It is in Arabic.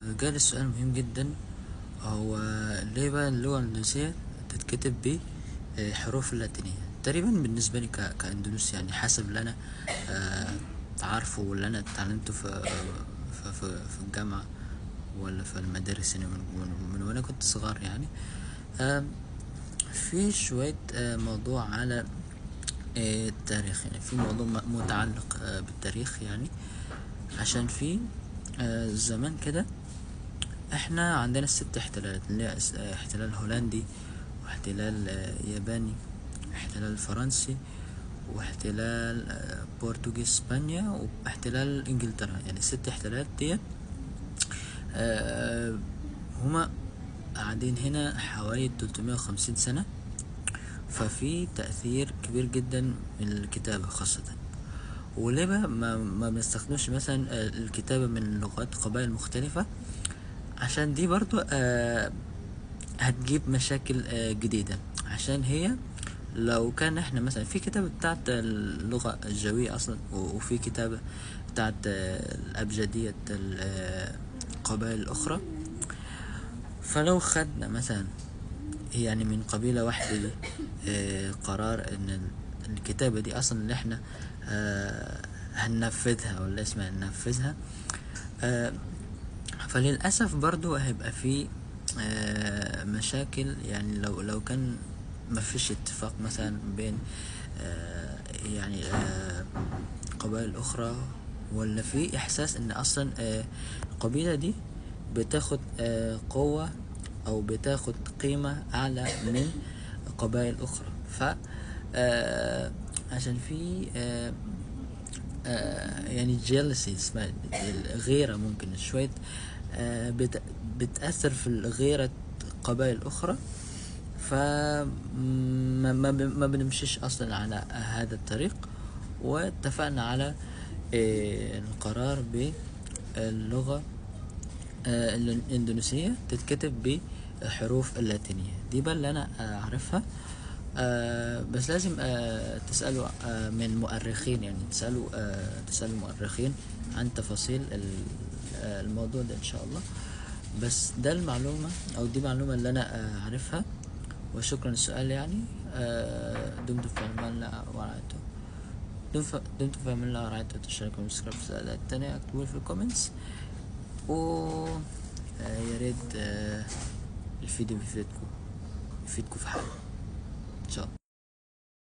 جالي سؤال مهم جدا. هو ليه بقى اللغة الإندونيسية تتكتب بحروف اللاتينية؟ تقريبا بالنسبة لي كإندونيسي، يعني حسب اللي أنا آه، عارفه واللي أنا اتعلمته في الجامعة ولا في المدارس، يعني من وأنا كنت صغير يعني. آه، في شوية موضوع على التاريخ، يعني في موضوع متعلق بالتاريخ، يعني عشان في زمان كده احنا عندنا الست احتلالات، اللي هي احتلال هولندي، واحتلال ياباني، احتلال فرنسي، واحتلال برتغيز اسبانيا، واحتلال انجلترا. يعني الست احتلالات ديت آه، هما قاعدين هنا حوالي 350 سنة. ففي تأثير كبير جدا من الكتابة خاصة. وليه بقى ما بنستخدمش مثلا الكتابة من لغات قبائل مختلفة؟ عشان دي برضو هتجيب مشاكل جديدة. عشان هي لو كان احنا مثلا في كتابة بتاعت اللغة الجوية اصلا، وفي كتابة بتاعت الابجدية القبائل الاخرى، فلو خدنا مثلا يعني من قبيلة واحدة دي قرار ان الكتابة دي اصلا اللي احنا هننفذها، ولا اسمها ننفذها، آه، فللأسف برضو هيبقى في مشاكل. يعني لو كان مفيش اتفاق مثلا بين يعني قبائل أخرى، ولا في إحساس إن أصلا القبيلة دي بتاخد قوة أو بتاخد قيمة أعلى من قبائل أخرى. ف عشان في يعني jealousy، اسمها الغيرة، ممكن شوية بتأثر في الغيرة قبائل أخرى. ما بنمشيش أصلا على هذا الطريق، واتفقنا على القرار باللغة الإندونيسية تتكتب بحروف اللاتينية. دي بقى اللي أنا أعرفها. بس لازم تسألوا من مؤرخين، يعني تسألوا مؤرخين عن تفاصيل الموضوع ده إن شاء الله. بس ده المعلومة، أو دي معلومة اللي أنا أعرفها. وشكرا للسؤال. يعني دمتم في أمان الله ورعايته. دمتم في أمان الله ورعايته. تشاركوا بالسكريبت في السؤالات التانية، اكتبوا في الكومنتس. و يا ريت الفيديو يفيدكم في حاجة.